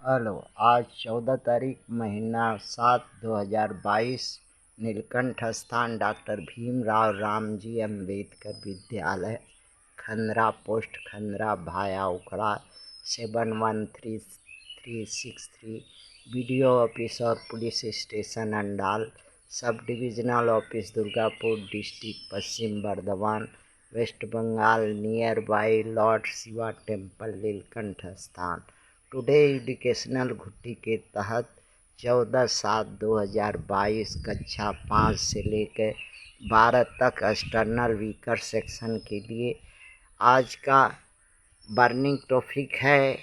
Hello. आज 14 तारीख महीना 7 2022 नीलकंठ स्थान डॉक्टर भीमराव रामजी अम्बेडकर विद्यालय, खंदरा पोस्ट, खंदरा भाया उखड़ा 711363, बीडीओ ऑफिस और police station Andal, sub divisional office Durgapur district, Paschim Bardhaman, West Bengal, near by lord Shiva temple, Neelkanth स्थान। टुडे एजुकेशनल घुट्टी के तहत 14/7/2022 कक्षा 5 से लेकर 12 तक एक्सटर्नल वीकर सेक्शन के लिए आज का बर्निंग टॉपिक है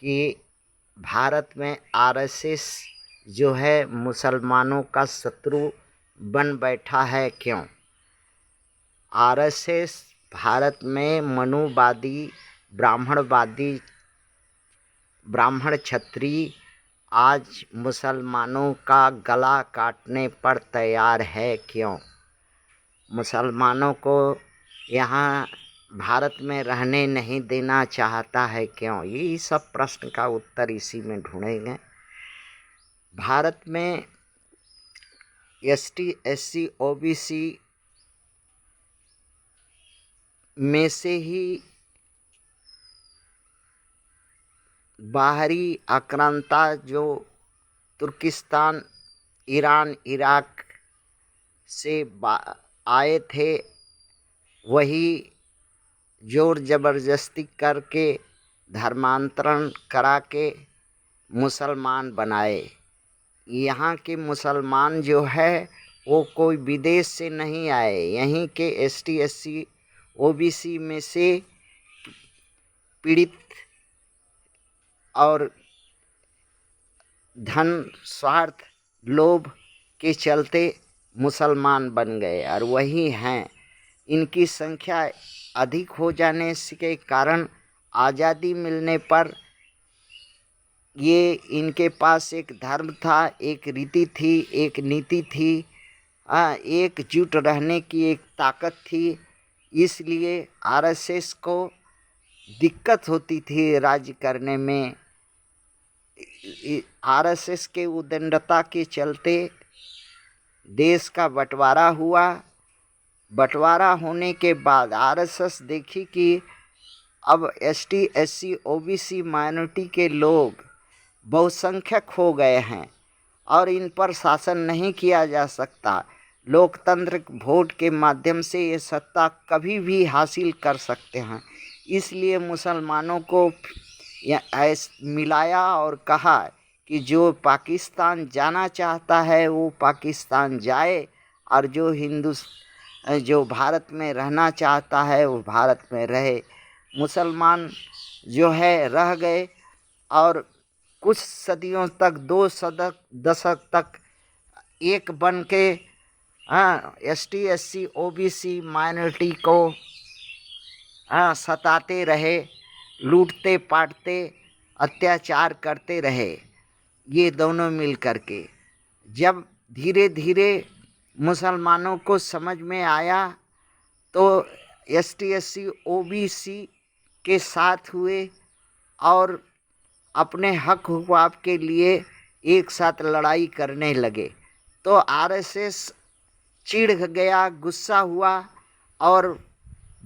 कि भारत में आरएसएस जो है मुसलमानों का शत्रु बन बैठा है। क्यों? आरएसएस भारत में मनुवादी, ब्राह्मण क्षत्रिय आज मुसलमानों का गला काटने पर तैयार है। क्यों? मुसलमानों को यहाँ भारत में रहने नहीं देना चाहता है। क्यों? ये सब प्रश्न का उत्तर इसी में ढूंढेंगे। भारत में एसटी, एससी, ओबीसी में से ही बाहरी आक्रांता जो तुर्किस्तान, ईरान, इराक से आए थे, वही जोर ज़बरदस्ती करके धर्मांतरण करा के मुसलमान बनाए। यहाँ के मुसलमान जो है वो कोई विदेश से नहीं आए, यहीं के एसटी, एससी, ओबीसी में से पीड़ित और धन, स्वार्थ, लोभ के चलते मुसलमान बन गए और वही हैं। इनकी संख्या अधिक हो जाने के कारण आज़ादी मिलने पर ये इनके पास एक धर्म था, एक रीति थी, एक नीति थी, एकजुट रहने की एक ताकत थी। इसलिए आरएसएस को दिक्कत होती थी राज्य करने में। आरएसएस के उद्दंडता के चलते देश का बंटवारा हुआ। बंटवारा होने के बाद आरएसएस देखी कि अब एसटी, एससी, ओबीसी माइनॉरिटी के लोग बहुसंख्यक हो गए हैं और इन पर शासन नहीं किया जा सकता। लोकतंत्र वोट के माध्यम से ये सत्ता कभी भी हासिल कर सकते हैं। इसलिए मुसलमानों को मिलाया और कहा कि जो पाकिस्तान जाना चाहता है वो पाकिस्तान जाए और जो भारत में रहना चाहता है वो भारत में रहे। मुसलमान जो है रह गए और कुछ सदियों तक, 2 दशक तक एक बन के एसटी, एससी, ओबीसी माइनॉरिटी को सताते रहे, लूटते पाटते, अत्याचार करते रहे। ये दोनों मिल करके जब धीरे धीरे मुसलमानों को समझ में आया तो एसटी, एससी, ओबीसी के साथ हुए और अपने हक हुकूक के लिए एक साथ लड़ाई करने लगे। तो आरएसएस चिढ़ गया, गुस्सा हुआ और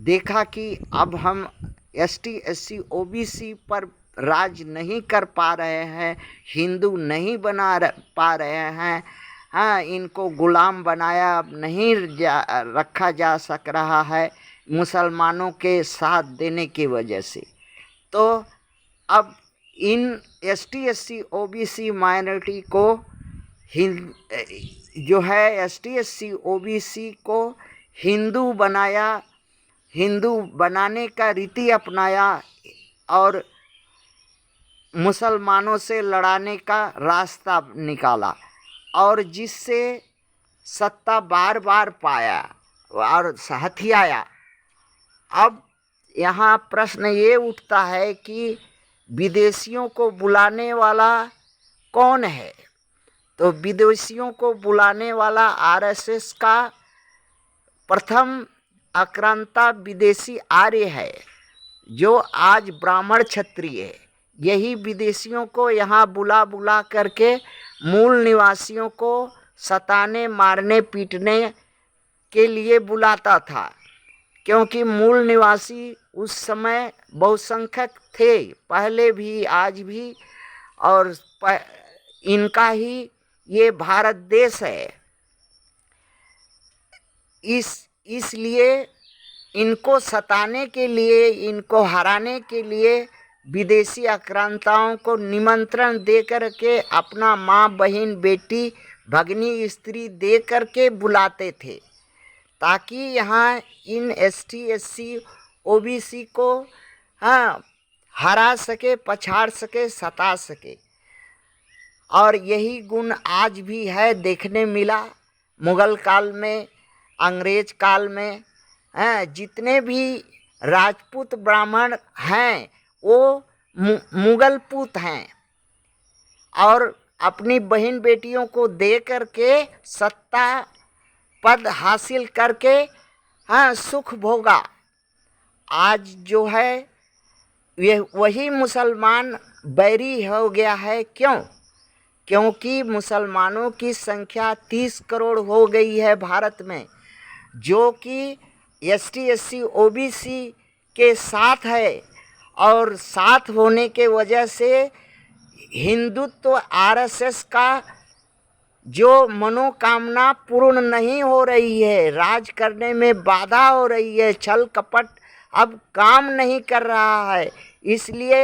देखा कि अब हम एसटी, एससी, ओबीसी पर राज नहीं कर पा रहे हैं, हिंदू नहीं बना पा रहे हैं, इनको गुलाम बनाया अब नहीं रखा जा सक रहा है मुसलमानों के साथ देने की वजह से। तो अब इन एसटी, एससी, ओबीसी माइनॉरिटी को जो है एसटी, एससी, ओबीसी को हिंदू बनाया, हिंदू बनाने का रीति अपनाया और मुसलमानों से लड़ाने का रास्ता निकाला और जिससे सत्ता बार बार पाया और हथियाया। अब यहाँ प्रश्न ये उठता है कि विदेशियों को बुलाने वाला कौन है? तो विदेशियों को बुलाने वाला आरएसएस का प्रथम आक्रांता विदेशी आर्य है जो आज ब्राह्मण क्षत्रिय है। यही विदेशियों को यहाँ बुला बुला करके मूल निवासियों को सताने, मारने, पीटने के लिए बुलाता था, क्योंकि मूल निवासी उस समय बहुसंख्यक थे, पहले भी आज भी, और इनका ही ये भारत देश है। इसलिए इनको सताने के लिए, इनको हराने के लिए विदेशी आक्रांताओं को निमंत्रण दे कर के अपना माँ, बहन, बेटी, भगनी, स्त्री दे कर के बुलाते थे, ताकि यहाँ इन ST SC OBC को हरा सके, पछाड़ सके, सता सके। और यही गुण आज भी है, देखने मिला मुगल काल में, अंग्रेज काल में। जितने भी राजपूत ब्राह्मण हैं वो मुगल पूत हैं, और अपनी बहन बेटियों को दे करके सत्ता पद हासिल करके सुख भोगा। आज जो है वही मुसलमान बैरी हो गया है। क्यों? क्योंकि मुसलमानों की संख्या 30 करोड़ हो गई है भारत में, जो कि ST SC OBC के साथ है, और साथ होने के वजह से हिंदुत्व RSS का जो मनोकामना पूर्ण नहीं हो रही है, राज करने में बाधा हो रही है, छल कपट अब काम नहीं कर रहा है। इसलिए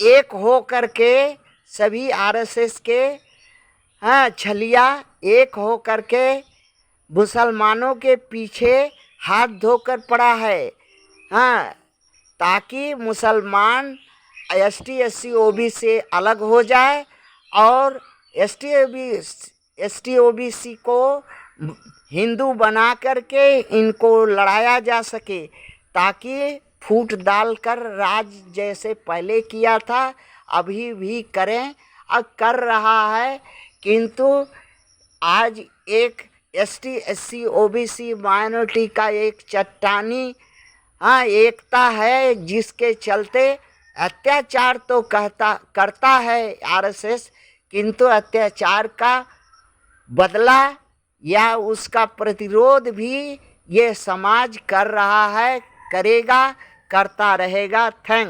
एक हो करके सभी RSS के छलिया एक हो करके मुसलमानों के पीछे हाथ धोकर पड़ा है, ताकि मुसलमान ST SC OBC से अलग हो जाए और ST OBC को हिंदू बना करके इनको लड़ाया जा सके, ताकि फूट डालकर राज जैसे पहले किया था अभी भी करें, और कर रहा है। किंतु आज एक ST SC OBC माइनॉरिटी का एक चट्टानी एकता है, जिसके चलते अत्याचार तो करता है RSS, किंतु अत्याचार का बदला या उसका प्रतिरोध भी ये समाज कर रहा है, करेगा, करता रहेगा। थैंक